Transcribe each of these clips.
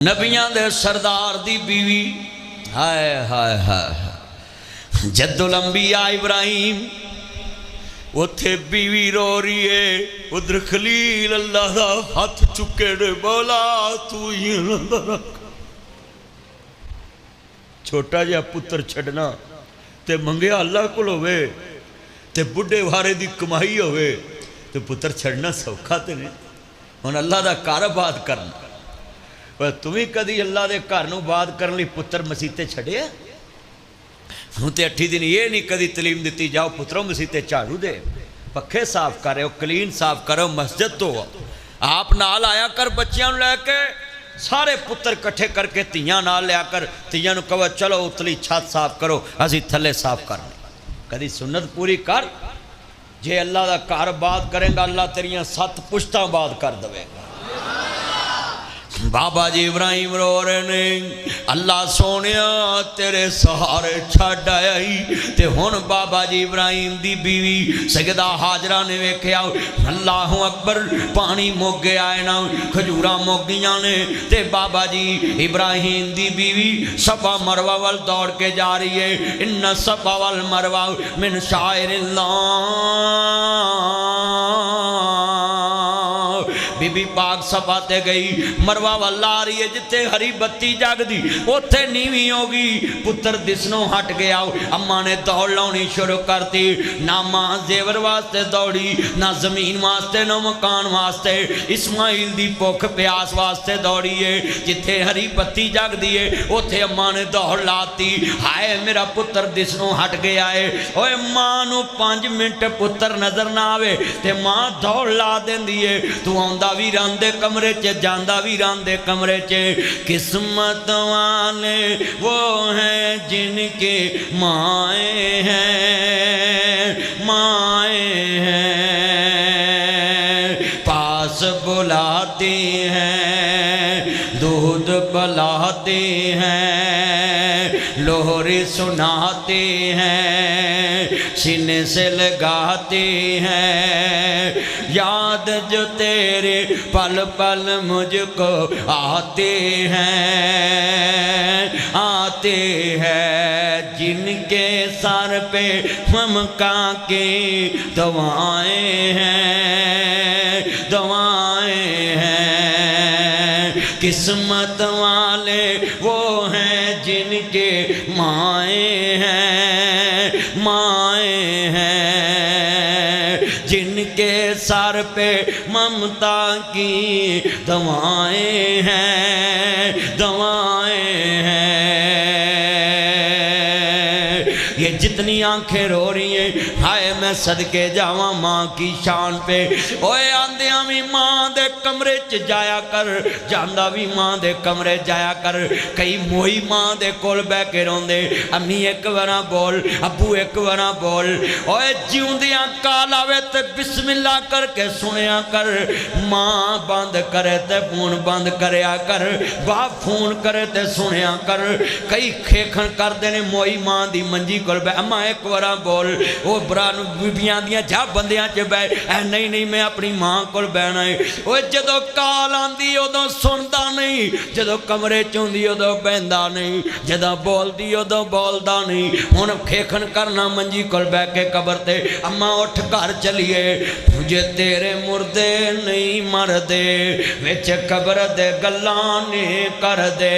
نبیاں دے سردار دی بیوی ہائے ہائے ہائے جد الانبیاء ابراہیم اتھے بیوی رو رہی ہے، ادھر خلیل اللہ دا ہاتھ چکے نے بولا تو ہی اللہ رکھ چھوٹا جا پتر چھڑنا تے منگیا اللہ کو ہوئے تے بڑھے وارے دی کمائی ہوئے تے پتر چھڑنا سوکھا تے نہیں ہن اللہ دا کار آباد کرنا تمہیں کدی اللہ دے گھر نو بات کرن لئی پتر مسیتے چھڑے ہوں تے 8 دن یہ نہیں کدی تعلیم دیتی جاؤ پتروں مسیتے جھاڑو دے پکھے صاف کرو کلین صاف کرو مسجد تو آپ نال آیا کر بچیاں لے کے سارے پتر کٹھے کر کے تیاں نال لیا کر تیاں نو کہو چلو اتلی چھت صاف کرو اسی تھلے صاف کرنے کدی سنت پوری کر جے اللہ دا گھر بات کریں گا اللہ تیریاں 7 پشتاں بات کر دوے گا بابا جی ابراہیم رو رہے نے اللہ سونیا تیرے سہارے چھڑ آئی تے ہن بابا جی ابراہیم دی بیوی سیدہ حاجرہ نے ویکھیا اللہ اکبر پانی مک گیا ہے نا کھجوراں مک گیاں نے تے بابا جی ابراہیم دی بیوی صفا مروہ وال دوڑ کے جا رہی ہے ان صفا والمروہ من شعائر اللہ بی بی پاک صفا تے گئی مروہ والا آ رہی ہے جتے ہری بتی جاگ دی اوتھے نیوی ہوگی پتر دسنوں ہٹ گیا اماں نے دوڑ لاؤنی شروع کرتی نہ ماں زیور واسطے دوڑی نہ زمین واسطے نہ مکان واسطے اسماعیل دی بھوک پیاس واسطے دوڑی ہے جتے ہری بتی جاگ دی ہے اوتھے اماں نے دوڑ لاتی ہائے میرا پتر دسنوں ہٹ گیا ہے اوے ماں نو 5 منٹ پتر نظر نہ آوے تے ماں دوڑ لا دیندی ہے تو آندا بھی راندے کمرے چے جاندہ بھی راندے کمرے چے قسمت والے وہ ہیں جن کے مائیں پاس بلاتے ہیں دودھ پلاتے ہیں لوہری سناتے ہیں سینے سے لگاتے ہیں یاد جو تیرے پل پل مجھ کو آتے ہیں جن کے سر پہ ممکا کی دعائیں ہیں قسمت والے وہ ہیں جن کے مائیں ہیں جن کے سر پہ ممتا کی دعائیں ہیں یہ جتنی آنکھیں رو رہی ہیں ہائے میں صدقے جاواں ماں کی شان پہ اوے آندیاں بھی ماں دے کمرے چ جایا کر جاندہ بھی ماں دے کمرے جایا کر کئی موئی ماں دے کول بے کے روندے امی ایک ورا بول ابو ایک ورا بول اوے جیوندیاں کال آوے تے بسم اللہ کر کے سنیا کر ماں بند کرے تے فون بند کریا کر باپ فون کرے تے سنیا کر کئی کھیکھن کر دینے موئی ماں دی منجی کول بے اما ایک ورا بول وہ برانو بیبیاں دیاں جا بندیاں چے بے نہیں میں اپنی ماں کول بہنا ہے وہ جدو کال آندی ادو سندا نہیں جدو کمرے چوندی ادو بہندا نہیں جدو بول دی ادو بولدا نہیں ہن کھیکھن کرنا منجی کول بہ کے قبر تے اما اٹھ گھر چلیے مجھے تیرے مردے نہیں مردے وچ قبر دے گلاں نے کر دے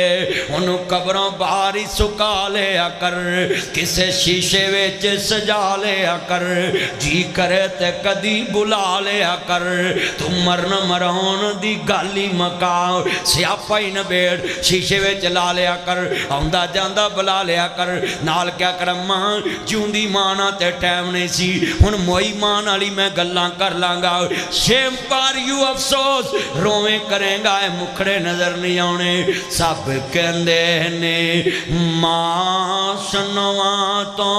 انہوں قبروں باری سکا لیا کر کسے شیشے وچ سجا لیا کر جی کرے تے کدی بلا لیا کر تم مرن مرون دی گالی مکاؤ سیاپا ہی نبیڑ شیشے وچ لا لیا کر آندہ جاندہ بلا لیا کر نال کیا کر ماں جوندی مانا تے ٹائم نہیں سی ہن موئی مان علی میں گلاں کر لانگا شیم پر یو افسوس رویں کریں گا اے مکھڑے نظر نہیں آنے سب کہندے نے ماں سنواں تو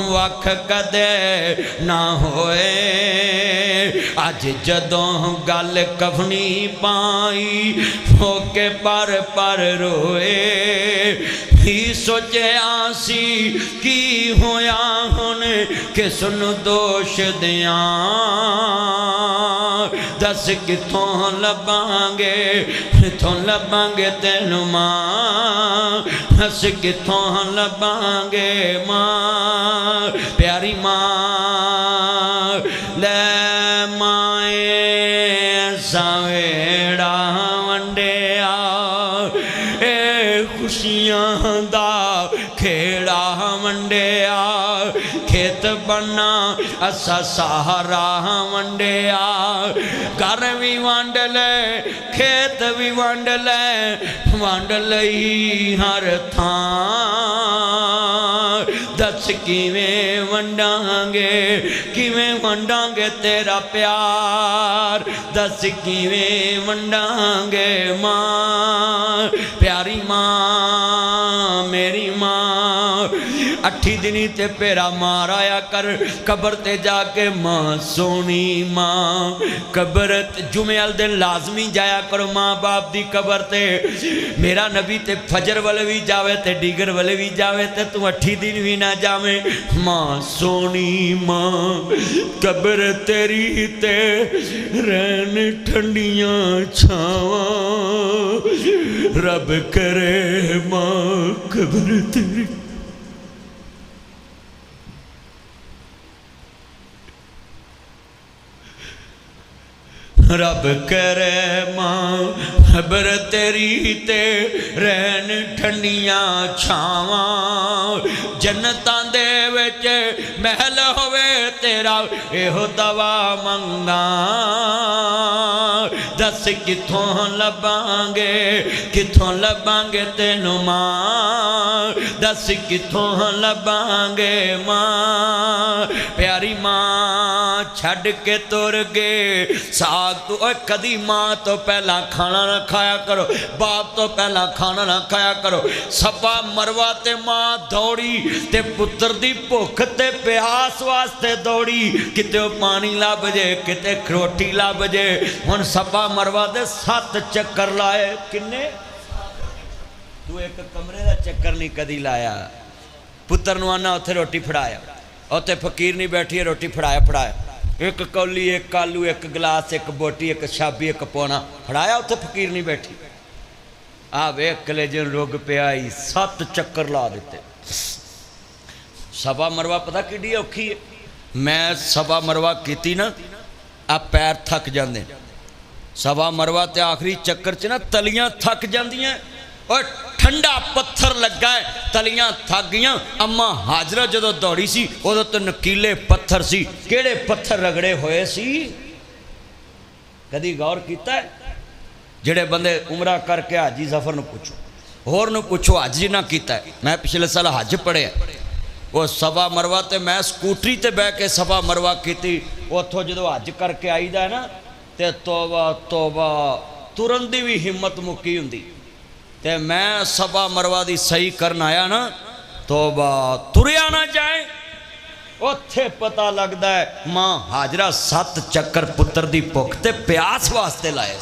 وقت کدے نہ ہوئے آج جدوں گل کفنی پائی ہو کے پر روئے ہی سوچے آسی کی ہویا ہن کہ سن دوش دیاں दस कित्थों लभांगे तेनू मां दस कित्थों लभांगे मां प्यारी मां ले माए सावेड़ा वंडिया ए खुशियां दा खेड़ा वंडिया खेत बना असा सहारा वंडिया घर भी वंड ले खेत भी वंड लई हर थां दस किवें वंडांगे तेरा प्यार दस किवें वंडांगे मां प्यारी मां मेरी मां अठी दिनी ते पेरा मार आया कर कबर ते जाके मां सोनी मां कबर जुमे वाले दिन लाजमी जाया करो माँ बाप दी कबर ते मेरा नबी ते फजर वाले भी जावे ते डीगर वाले भी जावे ते तू अठी दिन भी ना जावे मां सोनी मां कबर तेरी ते रहन ठंडियां छावां रब करे मां कबर तेरी रब करे मां खबर तेरी ते रहन ठंडियां छावां जन्नतां दे विच महल होवे तेरा एहो दवा मंगा दस कित्थों लभांगे तेनू मां दस कित्थों लभांगे मां प्यारी मां छड़ के तुर गए साग तो कदी मां तो पहला खाना ना खाया करो बाप तो पहला खाना ना खाया करो सफा मरवा ते मां दौड़ी ते पुत्र दी भुख ते प्यास वास्ते दौड़ी किते पानी लभ जे किते रोटी लभ जे हुण सफा मरवा दे 7 चक्कर लाए किन्ने तू एक कमरे का चक्कर नहीं कदी लाया पुत्र नूं आना उत्थे रोटी फड़ाया उत्थे फकीर नहीं बैठी है रोटी फड़ाया एक कौली एक आलू एक गिलास एक बोटी एक छाबी एक पौना फड़ाया उत्थे फकीर नहीं बैठी आ वेख कलेजे रुग पिया 7 चक्कर ला दिते सभा मरवा पता किड्डी औखी है मैं सभा मरवा कीती ना आ पैर थक जाते सभा मरवा ते आखिरी चक्कर च ना तलियां थक जांदियां और ठंडा पत्थर लगा है तलियां थक गई अम्मा हाजरा जो दौड़ी सी उदों तो नकीले पत्थर सी केड़े पत्थर रगड़े हुए सी कदी गौर किया जेड़े बंदे उमरा करके हाजी सफर न पूछो होर न पूछो हज जिन्ना किया मैं पिछले साल हज पढ़िया वो सभा मरवा ते मैं स्कूटरी ते बह के सभा मरवा की उतों जो हज करके आईदा ना तो तौबा तौबा तुरन दी भी हिम्मत मुक्की हुंदी ते मैं सभा मरवा दी सही करन आया ना तौबा तुरिया ना जाए उत्थे पता लगता है मां हाजरा 7 चक्कर पुत्र दी भुख ते प्यास वास्ते लाए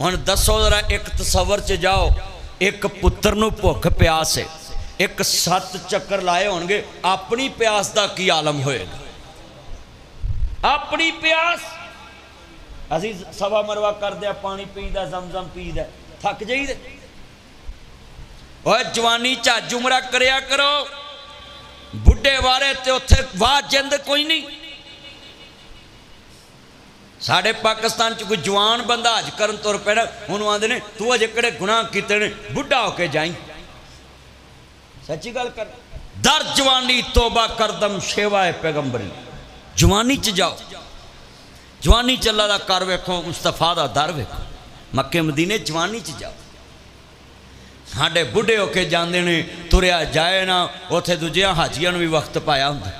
हुण दसो जरा एक तसव्वुर च जाओ एक पुत्र नूं भुख प्यास है एक 7 चक्कर लाए होणगे अपनी प्यास का की आलम होएगा अपनी प्यास असी सवा मरवा करदे पानी पीदा जमजम पीदा थक जाइदे और जवानी झज उमरा करया करो बुढ़े वारे ते उत्थे वाह जिंद कोई नहीं साढ़े पाकिस्तान च कोई जवान बंदा हज करन तुर पैना उन्होंने आंदे ने तू अजे किहड़े गुनाह कीते ने बुढ़ा होके जाई सच्ची गल कर दर जवानी तोबा करदम शेवाए पैगंबरी जवानी च जाओ जवानी चला दा कर वेखो मुस्तफा दा दर वेखो मक्के मदीने जवानी च जाओ साढ़े बुढ़े होके जाते ने तुरया जाए ना उत्थे दूजिया हाजिया भी वक्त पाया होंदा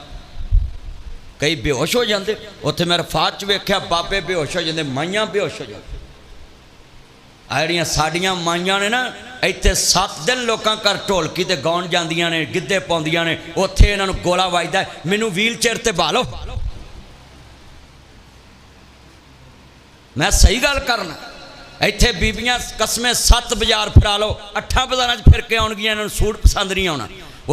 कई बेहोश हो जाते उत्थे मैं रफात च वेख्या बाबे बेहोश हो जाते माइयां बेहोश हो जाती ਜਿਹੜੀਆਂ ਸਾਡੀਆਂ ਮਾਈਆਂ ਨੇ ਨਾ ਇੱਥੇ 7 ਦਿਨ ਲੋਕਾਂ ਘਰ ਢੋਲਕੀ ਤੇ ਗਾਉਣ ਜਾਂਦੀਆਂ ਨੇ ਗਿੱਧੇ ਪਾਉਂਦੀਆਂ ਨੇ ਉੱਥੇ ਇਹਨਾਂ ਨੂੰ ਗੋਲਾ ਵੱਜਦਾ ਮੈਨੂੰ ਵੀਲ ਚੇਅਰ ਤੇ ਬਾ ਲਓ मैं सही गल करना इत्थे बीबियां कसमें 7 बाजार फिरा लो 8 बाजारां च फिर के आउणगियां इन्हां नूं सूट पसंद नहीं आउणा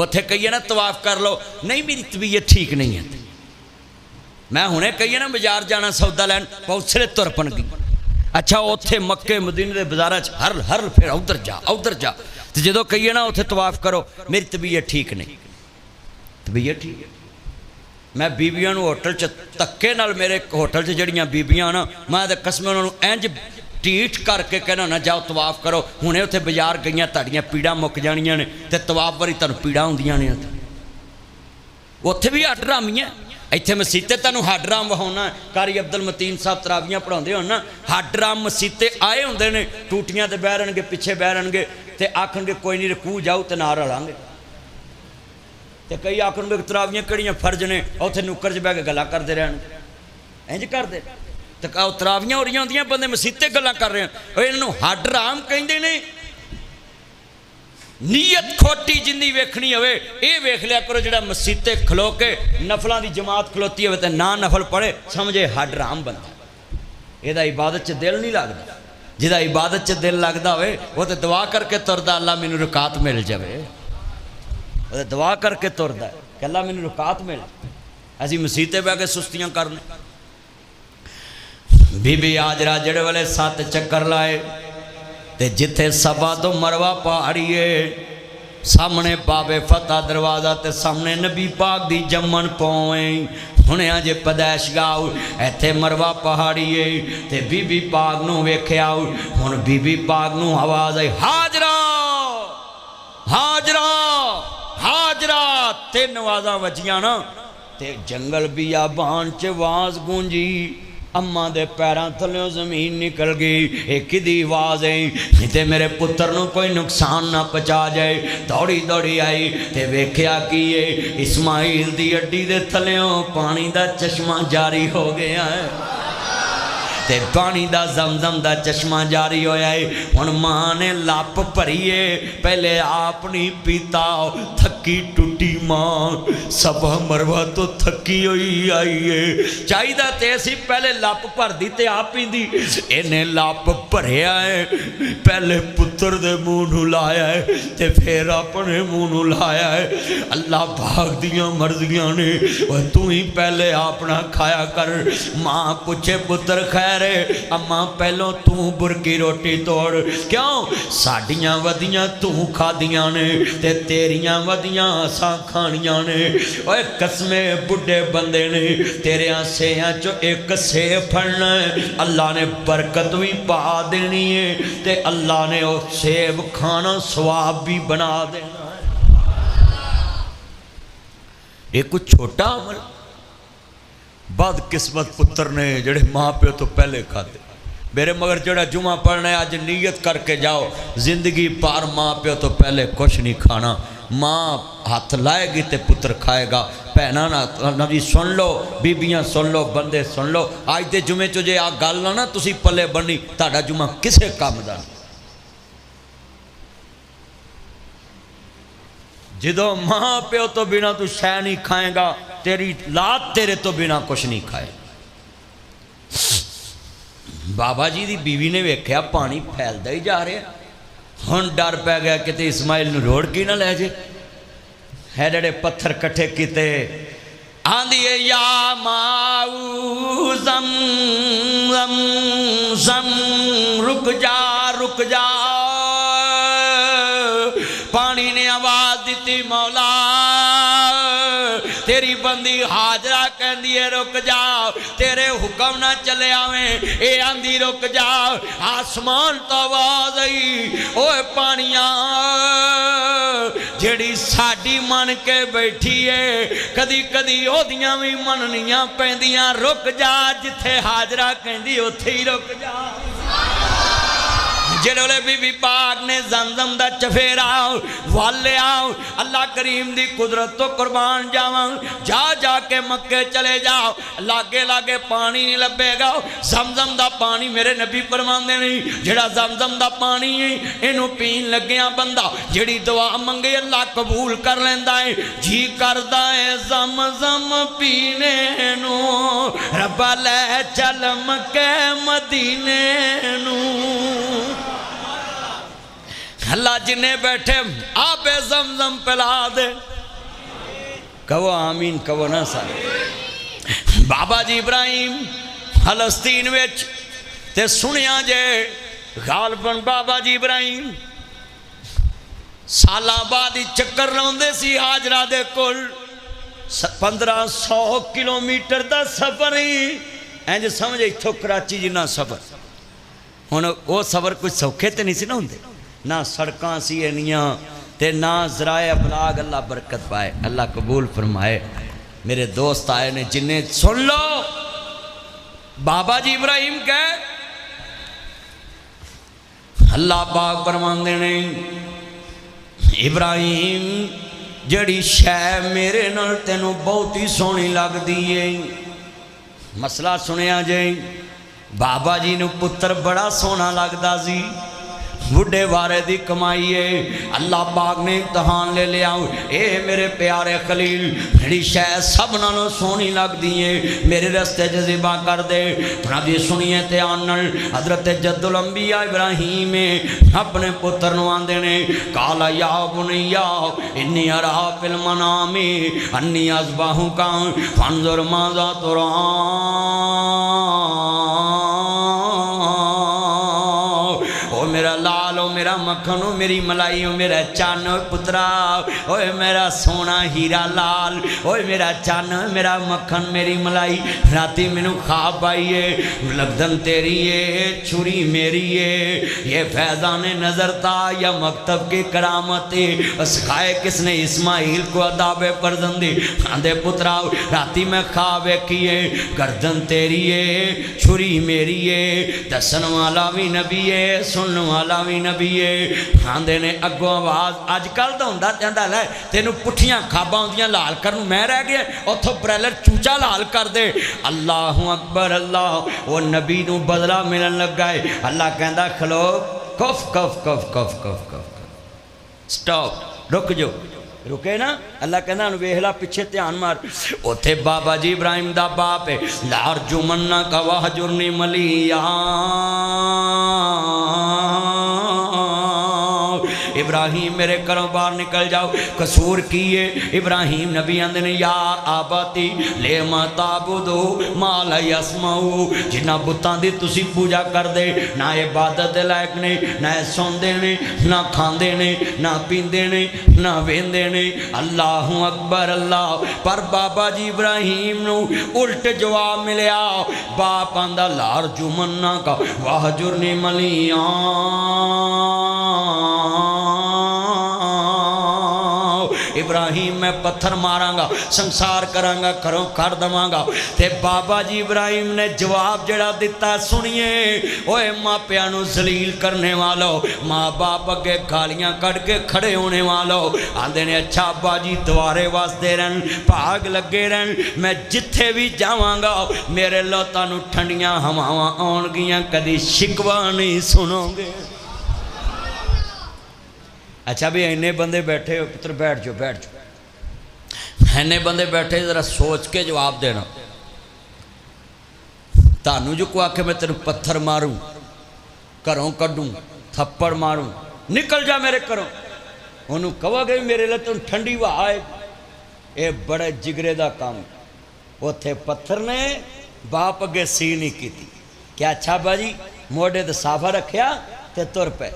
उत्थे कहिए ना तवाफ कर लो नहीं मेरी तबीयत ठीक नहीं है میں ہنے کہیے نا بازار جانا سودا لین پوچھلے تر پن گئی اچھا اتھے مکے مدینے دے بازار ہر پھر ادھر جا تو جدو کہیے نا اتھے طواف کرو میری طبیعت ٹھیک نہیں طبیعت ٹھیک ہے میں بیبیاں نو ہوٹل چ تکے نال میرے ہوٹل چ جڑیاں بیبیاں نا میں تے قسم انہاں نو انج ٹیٹ کر کے کہنا نہ جاؤ طواف کرو ہنے اتھے بازار گئیاں تہاڈیاں پیڑاں مک جانیاں نے تے طواف واری تانوں پیڑاں ہوندیاں نے اتھے بھی ہٹ رامیاں ایتھے مسیتے تانوں ہڈ رام وہاؤنا قاری عبد المتین صاحب تراویاں پڑھاؤندے ہون نا ہڈ رام مسیتے آئے ہوندے نے ٹوٹیاں تے بہرن گے پیچھے بہرن گے تے آکھن گے کوئی نہیں رکوع جاؤ تے نال رلان گے تے کئی آکھن گے تراویاں کڑیاں فرض نے اتھے نکر چ بیٹھ کے گلاں کردے رہن انج کردے تے تراویاں ہو رہیاں ہوندیاں بندے مسیتے گلاں کر رہے ہیں انہاں نوں ہڈ رام کہندے نے نیت کھوٹی جندی ویکھنی ہوئے اے ویکھ لیا کرو جڑا مسیتے کھلو کے نفلاں دی جماعت کھلوتی ہوئے تے نا نفل پڑھے سمجھے ہڈ رام بنتا یہ دا عبادت چ دل نہیں لگدا جدا عبادت چ دل لگدا ہوئے وہ تے دعا کر کے تردا اللہ مینوں رکعت مل جاوے وہ تے دعا کر کے تردا کہ اللہ مینوں رکعت مل اسی مسیتے بیٹھ کے سستیاں کرنے بی بی ہاجرہ جڑے والے 7 چکر لائے تے جتھے صفا تو مروہ پہاڑیے سامنے باب فتح دروازہ تے سامنے نبی پاک دی جمن پوئیں ہنے آجے پدیش گاؤ ایتھے مروہ پہاڑیے تے بی بی پاک نو ویکھے آؤ ہن بی بی پاک نو آواز آئی ہاجرہ ہاجرہ ہاجرہ 3 آوازاں وجیاں نا تے جنگل بیابان چ واز گونجی اماں دے پیراں تھلیوں زمین نکل گئی ایک دی آواز ہے تے میرے پتر نو کوئی نقصان نہ پہنچا جائے دوڑی دوڑی آئی تے ویکھیا کیے اسماعیل دی اڈی دے تھلیوں پانی دا چشمہ جاری ہو گیا ہے تے پانی دا زمزم دا چشمہ جاری ہویا ہے ہن ماں نے لاپ بھریے پہلے آپ نہیں پیتا تھکی ٹوٹی ماں صفا مروہ تو تھکی ہوئی آئی ہے چاہیدہ تے اسی پہلے لاپ بھر دی تے آپ پیندی انہیں لاپ بھریا ہے پہلے پتر دے منہ نو لایا ہے تے پھر اپنے منہ نو لایا ہے اللہ پاک دیاں مرضیاں نے تو ہی پہلے اپنا کھایا کر ماں پوچھے پتر خیر اماں پہلوں تو برکی روٹی توڑ کیوں ساڑیاں ودیاں تو کھا دیاں نے تے تیریاں ودیاں آساں کھانیاں نے اوہ قسمیں بڑھے بندے نے تیریاں سیاں چو ایک سیب پھڑنا ہے اللہ نے برکت بھی پا دینی ہے تے اللہ نے وہ سیب کھانا ثواب بھی بنا دینا ہے ایک کچھ چھوٹا عمل بد قسمت پتر نے جڑے ماں پہ تو پہلے کھاتے میرے مگر جڑا جمعہ پڑھنا ہے آج نیت کر کے جاؤ زندگی پار ماں پہ تو پہلے کچھ نہیں کھانا ماں ہاتھ لائے گی تے پتر کھائے گا پہنا نبی سن لو بیبیاں سن لو بندے سن لو آج دے جمعے چو جے آ گل نا تسی پلے بنی تاڑا جمعہ کسے کام دا جدو ماں پہ تو بنا تو شے نہیں کھائیں گا تیری لات تیرے تو بنا کچھ نہیں کھائے بابا جی دی بیوی نے ویکھیا پانی پھیلدا ہی جا رہے ہن ڈر پہ گیا کہ تے اسماعیل نو روڑ کی نہ لے جے ہیڈڑے پتھر کٹھے کیتے آندھی ہے یا ماؤ زم زم زم رک جا پانی نے آواز دیتی مولا تیری بندی ہاجرہ کہندی ہے رک جا تیرے حکم نہ چلے آویں اے آندھی رک جا آسمان تو آواز آئی اوے پانیاں جڑی ساڑی من کے بیٹھی ہے کدی کدی او دیاں بھی مننیاں پیندیاں رک جا جتھے ہاجرہ کہندی اتھے ہی رک جا جڑولے بی بی پاک نے زمزم دا چفیرا والے آؤ اللہ کریم دی قدرت تو قربان جاؤں جا جا کے مکے چلے جاؤ لاگے لاگے پانی نہیں لبے گا زمزم دا پانی میرے نبی فرمان دے نہیں جڑا زمزم دا پانی انہوں پین لگیاں بندہ جڑی دعا منگے اللہ قبول کر لیندہ ہے جی کردہ ہے زمزم پینے نو رب لے چل مکے مدینے نو اللہ جنہیں بیٹھے آب زمزم پلا دے کہو آمین کہو نہ سارے बाबा जी इब्राहिम फलस्तीन विच ते सुनिया जे गालबन बाबा जी इब्राहिम सालां बाद ही चक्कर लाउंदे सी हाजरा दे कोल 1500 किलोमीटर का सफ़र ही इंज समझ इत्थों कराची जिन्ना सफ़र हुण वो सफ़र कुछ सौखे तो नहीं सी ना हुंदे ना सड़कां सी इन्नियां ते ना ज़राए अबलाग अल्लाह बरकत पाए अल्लाह कबूल फरमाए मेरे दोस्त आए ने जिन्हें सुन लो बाबा जी इब्राहिम कह अल्लाह पाक फरमांदे ने इब्राहिम जड़ी शै मेरे नाल तेनों बहुत ही सोहनी लगदी है मसला सुनिया जे बाबा जी नूं पुत्र बड़ा सोहना लगदा सी बुढ़े वारे दी कमाई है अल्लाह पाक ने इम्तहान ले लिया ए मेरे प्यारे खलील जड़ी शै सब नालों सोहनी लगदी है मेरे रस्ते च ज़िबा कर दे जी सुनिए ध्यान नाल हज़रत जद्दुल अंबिया इब्राहीम अपने पुत्र नूं आंदे ने काला या बुनैया इन्नी अरा फिल मनामी अन्नी अज़बाहुका फंजुर माज़ा तुरा मेरा लाल हो मेरा मक्खन हो मेरी मलाई हो मेरा चन्न हो पुत्रा ओए मेरा सोना हीरा लाल ओए मेरा चन्न मेरा मक्खन मेरी मलाई राती मैनू ख्वाब आई है लगदन तेरी है छुरी मेरी है ये फैज़ान नज़र था या मकतब की करामत सिखाए किसने इस्माइल को अदाब परजंदी आंदे पुत्रा राती मैं ख्वाब वेखी है गर्दन तेरी है छुरी मेरी है दसन वाला भी नबी है सुनने वाला भी नबी है आंदे ने अगों आवाज़ अजकल तो होंदा चाहता लै तेनू पुठियां खाबां होंदियां लाल कर मैं रह गया उथों ब्रैलर चूचा लाल कर दे अल्लाह अकबर अल्लाह वो नबी नू बदला मिलन लगा है अल्लाह कहता खलो कफ कफ कफ कफ कफ कफ स्टॉप रुक जो रुके ना अल्लाह कहना वेख ला पिछे ध्यान मार उथे बाबा जी इब्राहिम दा बाप है लार जुमन्ना का वाह जुर्नी मलिया इब्राहिम मेरे घरों बाहर निकल जाओ कसूर की है इब्राहिम नबी आंदे ने या आबाती ले माताबुदो माल यसमाऊ जिन्ना बुतां दी तुसी पूजा कर दे ना इबादत दे लायक ने ना सौंदे ने ना खांदे ने ना पींदे ने ना वेंदे ने अल्लाह अकबर अल्लाह पर बाबा जी इब्राहिम नू उल्ट जवाब मिलया बाप आंदा लार जुमन्ना का वाह जुर्नी मलिया इब्राहिम मैं पत्थर मारांगा संसार करांगा घरों कर देवांगा ते बाबा जी इब्राहिम ने जवाब जड़ा दिता सुनिए ओए मापियां नू जलील करने वालों माँ बाप अगे गालियां कट के खड़े होने वालों आंदे ने अच्छा अब्बा जी दुआरे वास्ते रहन भाग लगे रहन मैं जिथे भी जावांगा मेरे लो तानू ठंडियां हवावां आउणगियां कदी शिकवा नहीं सुनोगे अच्छा भी इन्ने बंदे बैठे हो पुत्र बैठ जाओ इन्ने बंदे बैठे जरा सोच के जवाब देना तानू जो को आखे मैं तेन पत्थर मारूं घरों कड्डूं थप्पड़ मारूं निकल जा मेरे घरों उन्होंने कहोगे मेरे लिए तुम ठंडी हवा आए ये बड़े जिगरे का काम उत्थे पत्थर ने बाप अगे सी नहीं की क्या अच्छा बाजी मोढे ते साफा रखिया ते तुर पे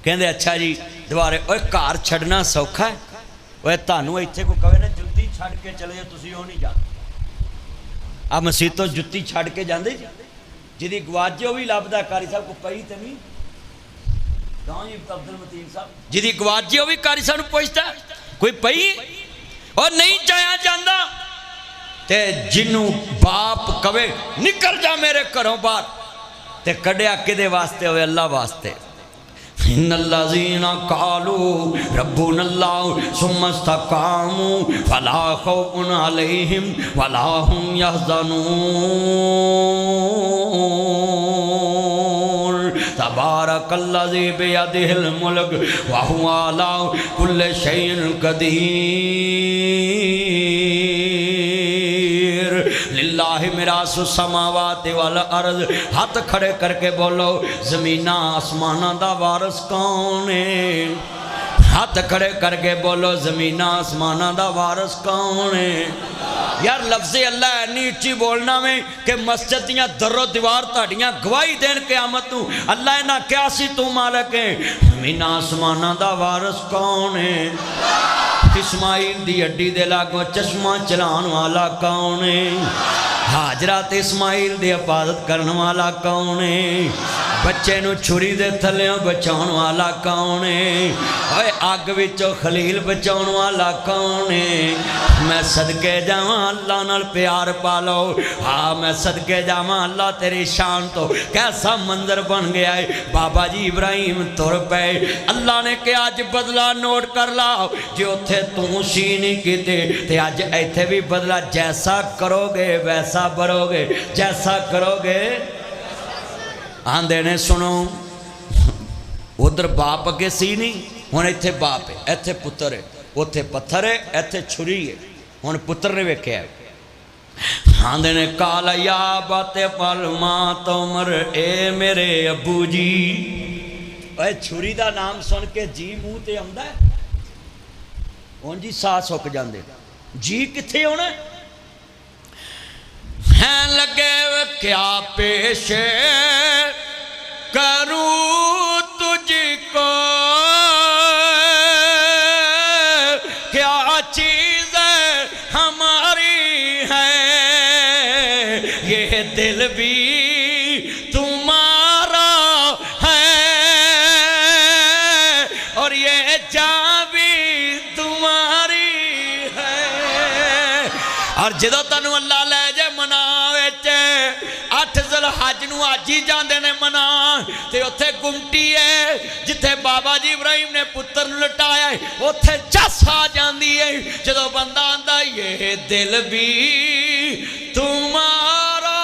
कहते अच्छा जी दुबारे ओए घर छड़ना सौखा है ओए तानू इत्थे को कहे ना जुत्ती छड़ के चले जाओ तुसीं ओह नहीं जाते आ मसीत तो जुत्ती छड़ के जाते जिहदी गवाजे भी लभदा कारी साहब को पई तो नहीं गाँव जी अब्दुल मतीन साहब जिहदी गवाजे भी कारी साहब पुछदा कोई पई और नहीं जाया जाता ते जिन्नू बाप कवे निकल जा मेरे घरों बाहर ते कढ़िया किदे वास्ते होवे अल्लाह वास्ते इन्नल्लज़ीना क़ालू रब्बुनल्लाह सुम्मा इस्तक़ामू फ़ला ख़ौफ़ुन अलैहिम वला हुम यहज़नून तबारकल्लज़ी बियदिहिल मुल्क व हुवा अला कुल्लि शैइन क़दीर लिल्लाहि मिरासु समावाति वल अर्ज़ हाथ खड़े करके बोलो ज़मीना आसमाना दा वारिस कौन है हाथ खड़े करके बोलो ज़मीना आसमाना दा वारिस कौन है यार लफ्ज़ अल्लाह इन्नी उच्ची बोलना में कि मस्जिद दियां दरो दीवार तुहाडियां गवाही देन क़यामत नूं। अल्लाह ने क्या सी तू मालिक है, मीना आसमाना दा वारिस कौन है, इस्माइल दी हड्डी दे लागों चश्मा चलाने वाला कौन है, हाजरा ते इस्माइल दी हिफाजत करने वाला कौन है, बच्चे नूं छुरी दे थल्लों बचाउण वाला कौन है, ओए अग विचों खलील बचाउण वाला कौन है। मैं सदके जावां अल्लाह नाल प्यार पा लो। हाँ मैं सदके जावां अल्लाह तेरी शान तो कैसा मंजर बन गया है। बाबा जी इब्राहिम तुर पे, अल्लाह ने कहा अज बदला नोट कर ला, जे उत्थे तू सी नहीं कीते ते अज इत्थे भी बदला, जैसा करोगे वैसा भरोगे, जैसा करोगे। आंदे ने सुनो उधर बाप अगे सी नहीं, हुण इत्थे बाप है, इत्थे पुत्र है, उत्थे पत्थर है, इत्थे छुरी है, हुण पुत्र ने वेख्या। आंदे ने काला या बाते पल मां तोमर, ए मेरे अबू जी। ओए छुरी दा नाम सुन के जी मूँह ते आउंदा है, हुण जी साह सुक जांदे, जी कित्थे होना है। लगे क्या पेश करूं तुझको, क्या चीज़ हमारी है, ये दिल भी तुम्हारा है और ये जान भी तुम्हारी है। और जदों तैनू अल्लाह ले जाए मना विच 8 ज़ुलहज नूं अज ही जांदे ने मना, ते उत्थे गुमटी है जिथे बाबा जी इब्राहिम ने पुत्र नूं लटाया है, उत्थे चस आ जांदी है जदों बंदा आंदा ये दिल भी तुम्हारा।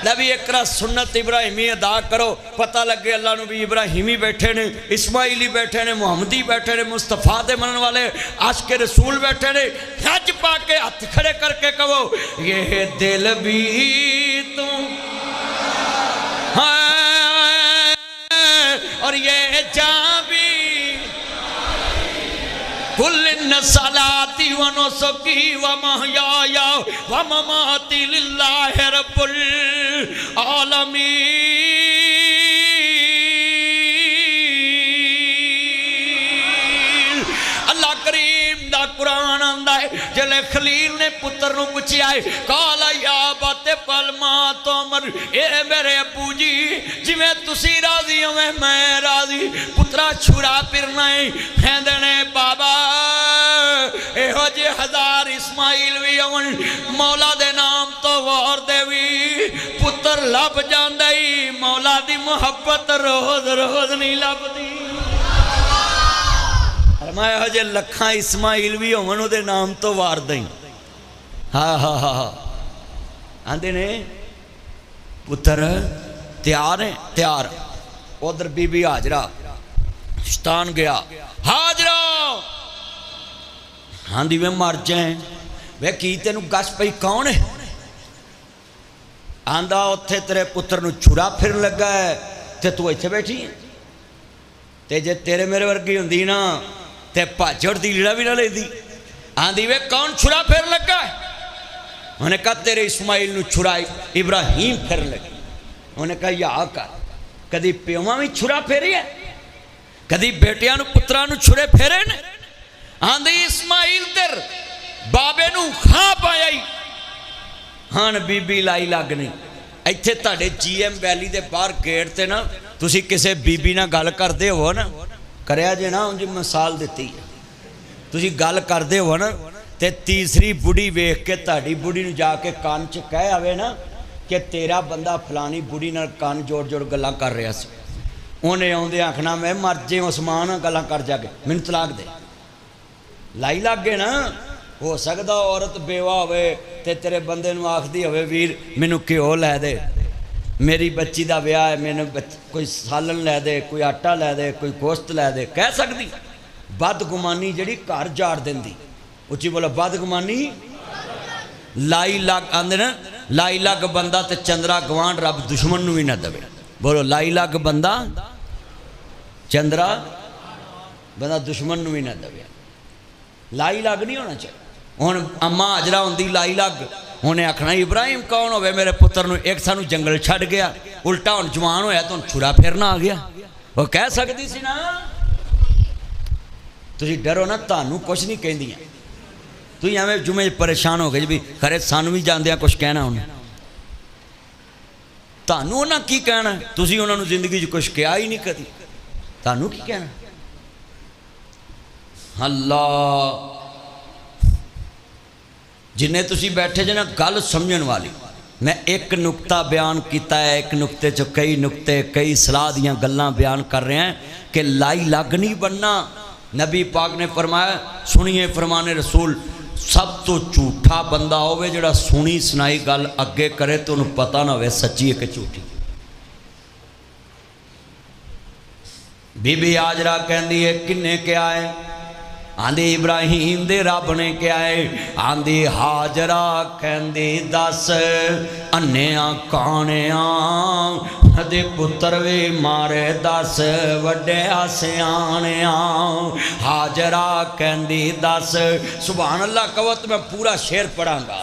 नबी इकरा सुन्नत इब्राहिमी अदा करो, पता लगे अल्लाह नू भी इब्राहिमी बैठे ने, इस्माइली बैठे ने, मुहम्मदी बैठे ने, मुस्तफा दे मनन वाले आशिक़े रसूल बैठे ने। हज पा के हाथ खड़े करके कहो ये दिल भी तुम है और ये जान भी। कुल्लिन सलाती व नुसुकी व महयाया व ममाती लिल्लाहि रब्बिल आलमीन। अल्लाह करीम दा कुरान आंदा है, जले खलील ने पुत्र नूं पुछया है, काला या बाते पल मां तोमर, ए मेरे अबू जी जिवें तुसी राजी होवें मैं राजी। पुत्रा छुरा फिरना है, कहंदे ने बाबा एहो जे 1000 इस्माइल भी आवन, मौला दे नाम तो वार देवी पुत्र लभ जांदा ही, मौला दी मुहब्बत रोज रोज नहीं लभदी। मैं एहो जे लखां इस्माइल भी होवन उहदे नाम तो वार दई। हाँ हाँ हाँ हाँ आंदे ने पुत्र तैयार है, तैयार। उधर बीबी हाजरा शैतान गया, हाजरा आंदी वे मर जाए, वे की तेनू गस पई कौन है। आंदा उत्थे तेरे पुत्र नू छुरा फिर लगा है ते तू इत्थे बैठी है, ते जे तेरे मेरे वर्गी हुंदी ना ते भाजड़ दी लीड़ा भी ना लेदी। आंदी वे कौन छुरा फिर लगा है। उन्हें कहा तेरे इस्माइल नू छुरा इब्राहिम फिर लगी। उन्हें कहा या कर, कदी प्योवां भी छुरा फेरी है, कदी बेटियां नू पुत्रां नू छुरे फेरे ने। आंदी इस्माइल तेर बाबे नू खा पाया ही। हाँ बीबी लाई लगनी इत्थे तुहाडे GM वैली दे बाहर गेट ते ना, तुसी किसे बीबी नाल गल करदे हो ना, करिया जे ना उंज मिसाल दित्ती, तुसी गल करदे हो ना ते तीसरी बुढ़ी वेख के तुहाडी बुढ़ी नू जाके कान च कह आवे ना कि तेरा बंदा फलानी बुढ़ी नाल कान जोड़ जोड़ गल्लां कर रहा सी, उन्हें आउंदे आखना मैं मर जे उस्मान गल्लां कर जाके मैनूं तलाक दे। लाई लग गए ना। हो सकदा औरत बेवा होवे ते तेरे बंदे नूं आखदी होवे वीर मैनूं घ्यो लै दे, मेरी बच्ची दा विआह है, मैनूं कोई सालन लै दे, कोई आटा लै दे, कोई गोश्त लै दे, कह सकदी। बदगुमानी जिहड़ी घर जाड़ दिंदी, उच्ची बोलो बदगुमानी। लाई लग आंदे ना, लाई लग बंदा ते चंद्रा गवांढ रब दुश्मन नूं भी ना देवे। बोलो लाई लग बंदा चंद्रा बंदा दुश्मन नूं भी ना देवे। लाई लग नहीं होना चाहिए। ہوں اما حاجرہ ہوندی لائی لگ انہیں آخنا ابراہیم کون ہوئے میرے پتر نو ایک سانو جنگل چھڑ گیا الٹا ہوں جوان ہویا تو چھڑا پھرنا آ گیا وہ کہہ سکتی سی نا تسی ڈرو نا تانوں کچھ نہیں کہندیاں تھی ایویں جمعے پریشان ہو گئے جی بھی خرے سانو بھی جاندیاں کچھ کہنا انہیں تانوں انہاں کی کہنا تسی انہاں نو زندگی جو کچھ کیا ہی نہیں کدی تانوں کی کہنا اللہ جنہیں تسی بیٹھے جنا گل سمجھن والی میں ایک نقطہ بیان کیتا ہے ایک نقطے چو کئی نقطے کئی صلاح دیاں گلاں بیان کر رہے ہیں کہ لائی لگ نہیں بننا نبی پاک نے فرمایا سنیے فرمان رسول سب تو جھوٹا بندہ ہوئے جڑا سنی سنائی گل اگے کرے تو انہوں پتہ نہ ہوئے سچی ہے کہ جھوٹی بی بی حاجرہ کہندی ہے کنے کیا ہے آندھی ابراہیم دے رب نے کیا ہے آندھی حاجرہ کہندی دس انیاں کانیاں دے پتر وی مارے دس وڈے آسیانیاں حاجرہ کہندی دس سبحان اللہ قوت میں پورا شعر پڑھاں گا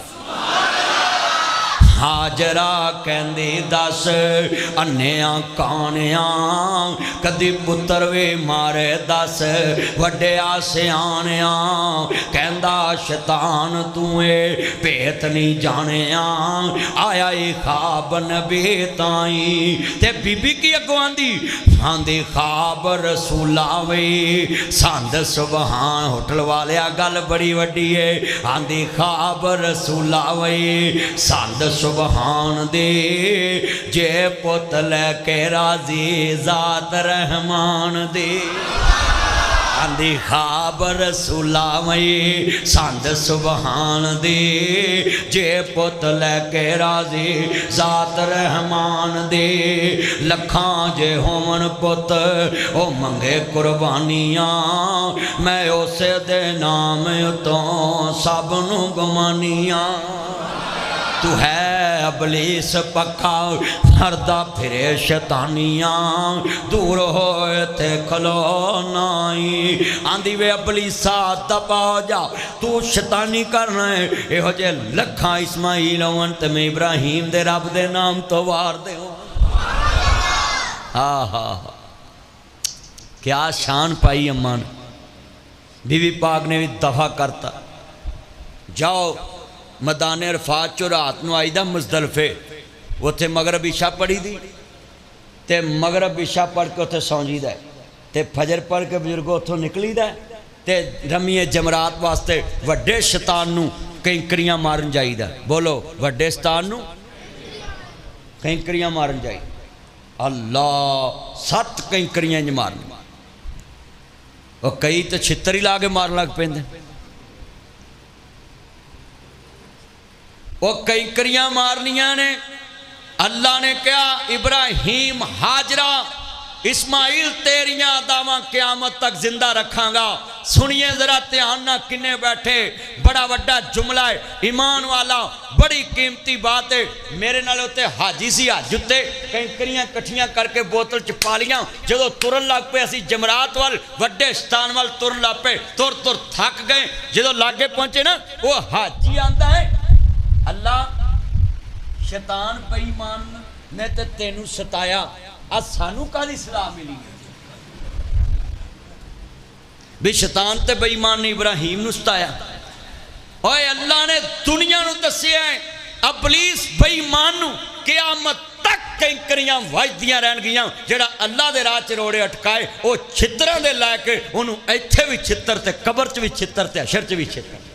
حاجرہ کہندی دس انیاں کانیاں کدی پتر وی مارے دس وڈے آسیانیاں کہندا شیطان توے پیت نہیں جانیاں آیا ای خواب نبی تائیں تے بی بی کی اگوان دی آندھی خواب رسولہ وی ساند سبحان ہوٹل والے گل بڑی وڈی ہے آندھی خواب رسولہ وی ساند سبحان دے جے پت لے کے راضی ذات رحمان دے آندھی خواب رسولہ وی ساند سبحان دے جے پت لے کے راضی ذات رحمان دے لکھاں جے ہومن پت او منگے قربانیاں میں اسے دے نام تو سب نو گمانیاں تو ہے ابلیس پکا ہردہ پھرے شیطانیاں دور ہوئے تے کھلو نائی آندھی وے ابلیسا دبا جا تو شیطانی کرنا ہے اے ہو جے لکھاں اسماعیل ہون تے میں ابراہیم دے رب دے نام تو وار دے ہوں آہا کیا شان پائی امان بی بی پاک نے بھی دفع کرتا جاؤ مدان عرفات چو رات نو آئی دا مزدلفے وہ تھے مغرب عشاء پڑھی دی تے مغرب عشاء پڑھ کے اتھے سونجی دا ہے تے فجر پڑھ کے بزرگوں اتھو نکلی دا ہے تے رمی جمرات واسطے وڈے شیطان نو کنکریاں مارن جائی دا بولو وڈے شیطان نو کنکریاں مارن جائی اللہ 7 کنکریاں جو مارن وہ کئی تو چھتر ہی لاغے مارن لگ پیندے وہ کنکریاں مارنیاں نے اللہ نے کہا ابراہیم حاجرہ اسماعیل تیریاں داماں قیامت تک زندہ رکھاں گا سنیے ذرا دھیان نہ کنے بیٹھے بڑا وڈا جملہ ہے ایمان والا بڑی قیمتی بات ہے میرے نالے ہوتے حاجی سی حاجتے کنکریاں کٹھیاں کر کے بوتل چپالیاں جدو ترن لگ پہ اسی جمرات وال وڈے شتان وال ترن لگ پہ تر تھک گئے جدو لاگے پہنچے نا وہ حاجی آندہ ہے اللہ شیطان بے ایمان نے تے تینوں ستایا آج سانو کا دی صلاح ملی بھی شیطان تے بے ایمان نے ابراہیم نو ستایا اوے اللہ نے دنیا نو دسیا ہے ابلیس بے ایمان نو قیامت تک کنکریاں وجدیاں رہن گیاں جڑا اللہ دے راہ چروڑے اٹکائے او چھتران دے لائے کے انہوں ایتھے بھی چھتر تے قبر چ بھی چھتر تے حشر چ بھی چھتر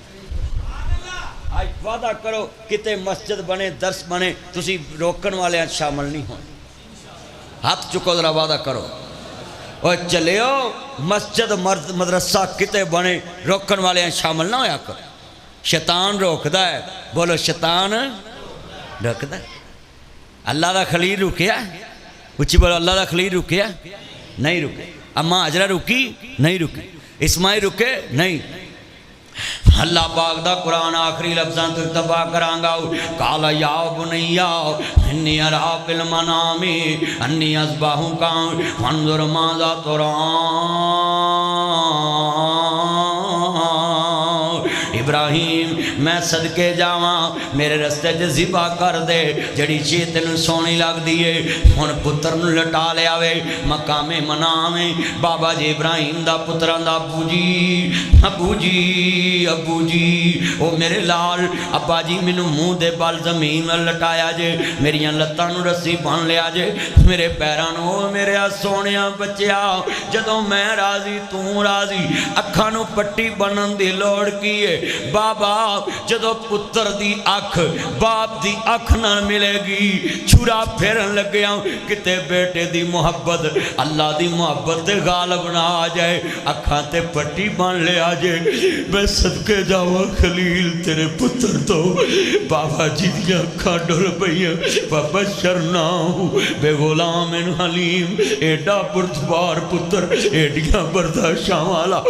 آج وعدہ کرو کتے مسجد بنے درس بنے تسی روکن والے ہیں شامل نہیں ہوں ہاتھ چکو ذرا وعدہ کرو اور چلیو مسجد مدرسہ کتے بنے روکن والے ہیں شامل نہ ہویا کرو شیطان روک دا ہے بولو شیطان روک دا ہے اللہ دا خلیل رکیا اچھی بولو اللہ دا خلیل رکیا نہیں رکے اما حاجرہ رکی نہیں رکی اسماعیل رکے نہیں اللہ پاک دا قرآن آخری لفظاں تو اتباع کرانگا قال یا بنیا انی ارا فی المنام انی اذبحک فانظر ماذا ترى ابراہیم सदके जावां मेरे रस्ते च ज़िबा कर दे जड़ी चीज़ तेनू सोहनी लगदी है। हुण पुत्र नूं लटा लिया वे मकामे मनावे बाबा जी इब्राहिम दा पुत्रां दा अबू जी ओ मेरे लाल अब्बा जी मैनू मूँह दे बल जमीन लटाया जे मेरियां लत्तां नूं रस्सी बन लिया जे मेरे पैरां नूं मेरे सोहणिया बच्चिया जदों मैं राजी तू राजी अखां नूं पट्टी बनन दी लोड़ की है बाबा जदों पुत्र दी अख बाप दी अख नाल मिलेगी छुरा फेरन लग्या किते बेटे दी मुहब्बत अल्लाह दी मुहब्बत ते गालिब ना आ जाए अखां ते पट्टी बन लिया जे मैं सदके जावां खलील तेरे पुत्र तो बाबा जी दियां अखां डुल पईयां बाबा शरना बेगुलाम हलीम एडा बुरदबार पुत्र एडियां बर्दाशां वाला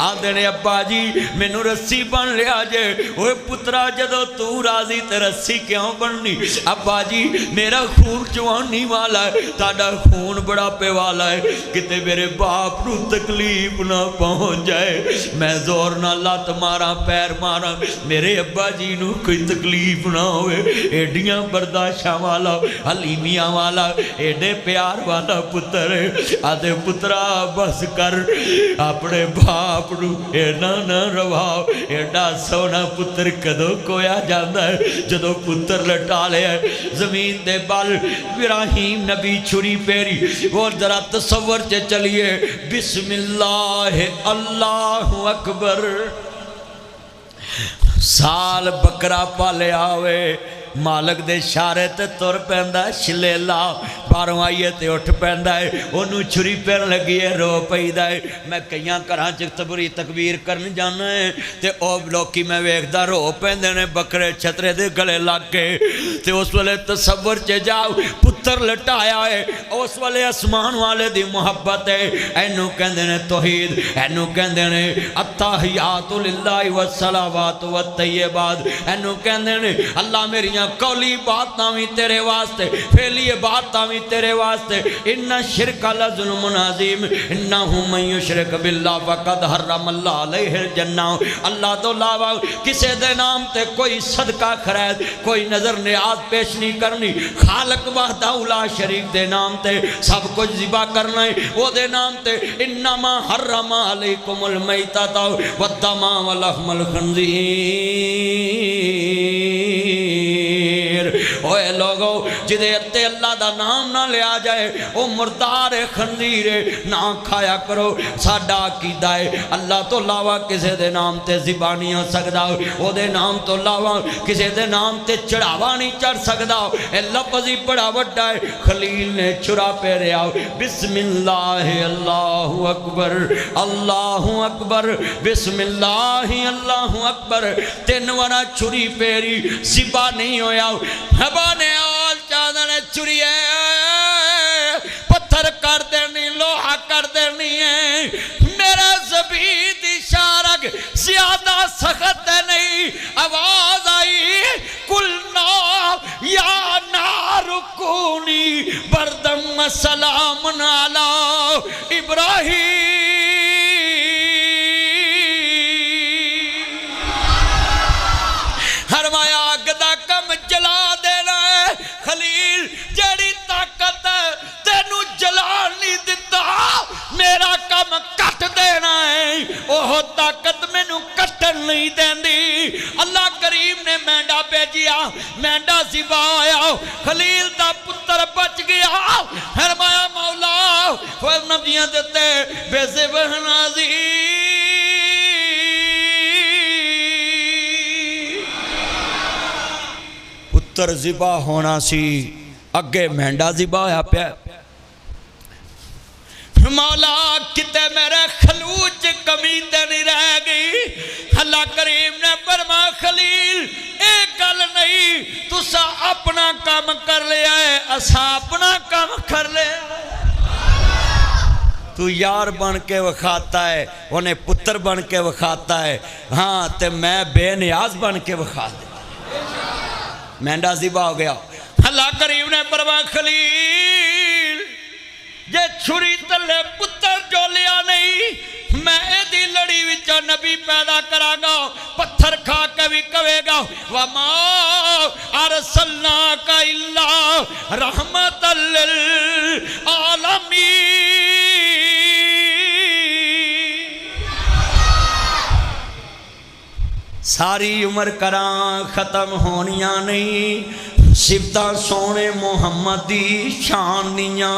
आंदे ने अब्बा जी मैनू रस्सी बन लिया जे ओए पुत्रा जदों तू राजी ते रस्सी क्यों बननी अब्बा जी मेरा खून जवानी वाला है ताड़ा खून बुढ़ापे वाला है किते मेरे बाप नू तकलीफ ना पहुंच जाए मैं जोर ना लत मारा पैर मारा मेरे अब्बा जी नू कोई तकलीफ ना होवे एडियां बर्दाशां वाला हलीमियां वाला एडे प्यार वाला पुत्र आदे पुत्रा बस कर अपने बाप नू एना ना रवाओ एडा सोहना पुत्र कदों कोया जाता है जदों पुत्र लटा लिया जमीन दे बल इब्राहिम नबी छुरी पेरी वो जरा तसव्वुर च चलिए बिस्मिल्लाह अल्लाहु अकबर साल बकरा पालिया होवे मालक दे इशारे ते तुर पैंदा शिलेला बारों आइए ते उठ पैंदा है ओनू छुरी पैन लगी है रो पैदा है मैं कई घरां च तबरी तकबीर करन जाना है ते ओ लोकी मैं वेखदा रो पैंदे ने बकरे छतरे दे गले लग के ते उस वेले तसव्वुर च जाओ पुत्र लटाया है उस वेले आसमान वाले दी मुहब्बत है एनू कहंदे ने तौहीद एनू कहंदे ने अत्ताहियातु लिल्लाहि वस्सलावातु वत्तय्यिबात एनू कहंदे ने अल्लाह मेरियां कौली बातां भी तेरे वास्ते फेली बातां भी तेरे वास्ते इन्ना शिरक लज़ुल्मुन अज़ीम इन्नहु मन युशरिक बिल्लाह फक़द हर्रमल्लाहु अलैहिल जन्नह अल्लाह तो अलावा किसी दे नाम ते कोई सदका खैर कोई नजर नियाज पेश नहीं करनी खालक वहदहु ला शरीक दे नाम ते सब कुछ ज़िबा करना है वो दे नाम ते इन्नमा हर्रमा अलैकुमुल मैतता वद्दमा वलहमुल खंज़ीर ओए लोगो जिदे अत्ते अल्लाह दा नाम ना लिया जाए वो मुर्दार खंजीर ना खाया करो साडा अकीदा है अल्लाह तो अलावा किसी दे नाम ते ज़िबा नहीं हो सकता वो दे नाम तो अलावा किसी दे नाम ते चढ़ावा नहीं चढ़ सकता ए लफ्ज़ ही बड़ा वड्डा है खलील ने छुरा पेरिया बिस्मिल्लाह अल्लाहु अकबर बिस्मिल्लाह अल्लाहु अकबर तीन वारा छुरी पेरी ज़िबा नहीं होया हबा ने आल चादने छुरी पत्थर कर देनी लोहा कर देनी है मेरा ज़बीद इशारा ज्यादा सख्त नहीं आवाज आई कुलना या नारुकूनी बरदम सलाम अला इब्राहिम हरमाया अग दा कम जला देना है खलील जड़ी ताकत तेनू जला नहीं दिता मेरा कम कट देना है ओह ताकत मैनू कटन नहीं देंदी अल्लाह करीम ने मेंढा भेजिया मेंढा ज़िबा आया खलील दा पुत्र बच गया फरमाया मौला फिर नबियां देते बेज़े बहनाजी पुत्र ज़िबा होना सी अगे मेंढा ज़िबा होया पिया मौला किते मेरे खलूच कमी ते नहीं रह गई अल्लाह करीम ने फरमाया खलील एक गल नहीं तुसा अपना काम कर लिया है असा अपना काम कर लिया तू यार बन के विखाता है उन्हें पुत्र बन के विखाता है हाँ ते मैं बेनियाज बन के विखा दे मेंढा ज़िबा हो गया अल्लाह करीम ने फरमाया खलील जे छुरी तले पुत्र जो लिया नहीं मैं एदी लड़ी विच नबी पैदा करांगा पत्थर खा के भी جاوے گا وما ارسلناک الا رحمت للعالمین ساری عمر کراں ختم ہونیاں نہیں صفتاں سونے محمد دی شان دیاں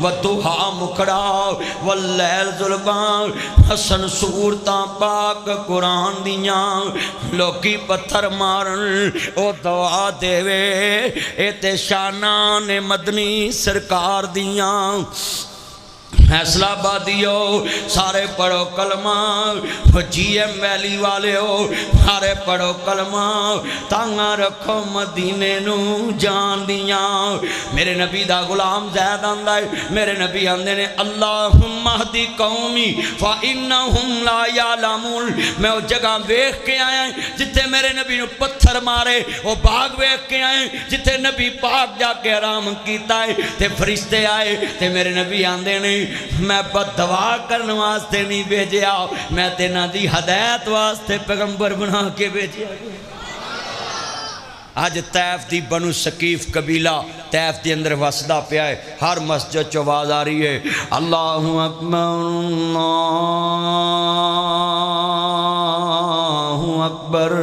وَدُّحَا مکھڑا واللیل ظلماں حسن صورتاں پاک قرآن دیاں لوکی پتھر مارن او دعا دیوے اے تے شانان مدنی سرکار دیاں فیصلہ بادیو سارے پڑھو کلمہ جی ایم ویلی والے ہو سارے پڑھو کلمہ تانگا رکھو مدینے نو جان دیاں میرے نبی دا غلام زید آندہ ہے میرے نبی آندے نے اللہم اہدی قومی فَإِنَّهُمْ لَا يَعْلَمُونَ میں وہ جگہ ویکھ کے آیا ہیں جتے میرے نبی نو پتھر مارے وہ باغ ویکھ کے آئے جتے نبی پاک جا کے آرام کیتا ہے تے فرشتے آئے تے میرے نبی آندے نے میں بد دعا کرنے واسطے نہیں بھیجیا میں تینا دی ہدایت واسطے پیغمبر بنا کے بھیجیا آج طیف دی بنو سقیف قبیلہ طیف دی اندر وسدہ پہ آئے ہر مسجد چو آواز آ رہی ہے اللہ اکبر اللہ اکبر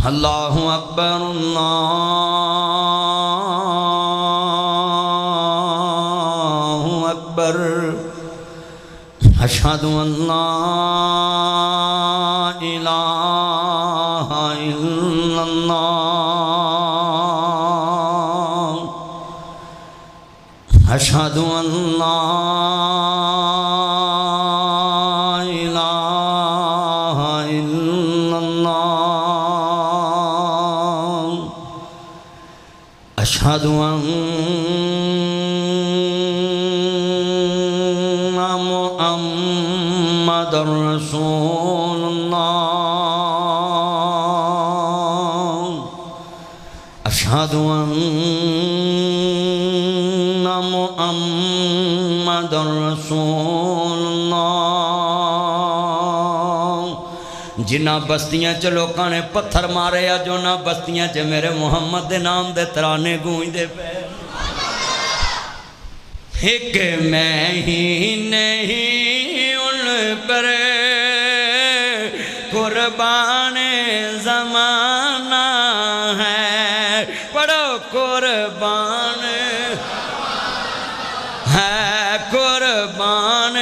اللہ اکبر اللہ اکبر اشہد ان لا الہ الا اللہ اشہد ان لا الہ الا اللہ اشہد ان محمد رسول اللہ اشہد ان محمد رسول اللہ جنہ بستیاں چ لوکاں نے پتھر مارے یا جو نہ بستیاں چ میرے محمد دے نام دے ترانے گونج دے پے ایک میں ہی نہیں ان پر قربان زمانہ ہے پڑھو قربان ہے قربان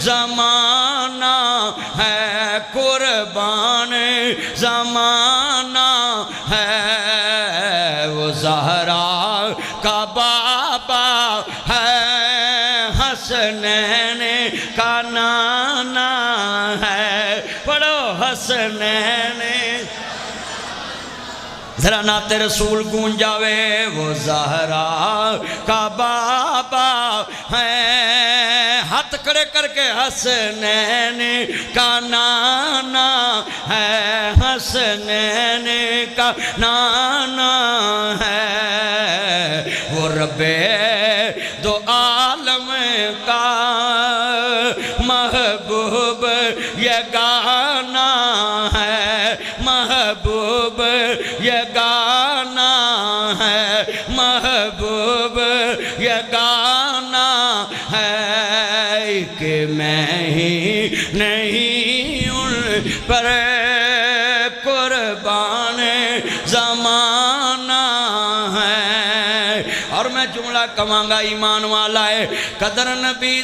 زمانہ ہے قربان زمانہ ہے وہ زہرا کا بابا ہے حسنین کا نانا ہے پڑھو حسنین ذرا نعت رسول گونجاوے وہ زہرا کا بابا ہے ہاتھ کھڑے کر کے حسنین کا نانا ہے حسنین کا نانا ہے وہ رب دو عالم کا محبوب یہ گانا ہے محبوب یہ گانا ہے محبوب یہ گانا ہے کہ میں ہی نہیں ان پر قربان زمانہ ہے اور میں جملہ کہاں گا ایمان والا ہے قدر نبی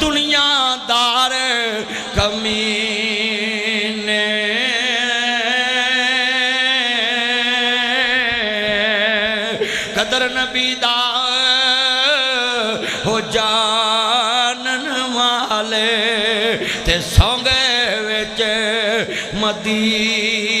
دنیا دار کمینے قدر نبی دا ہو جانن والے تے سونگے وچ مدینے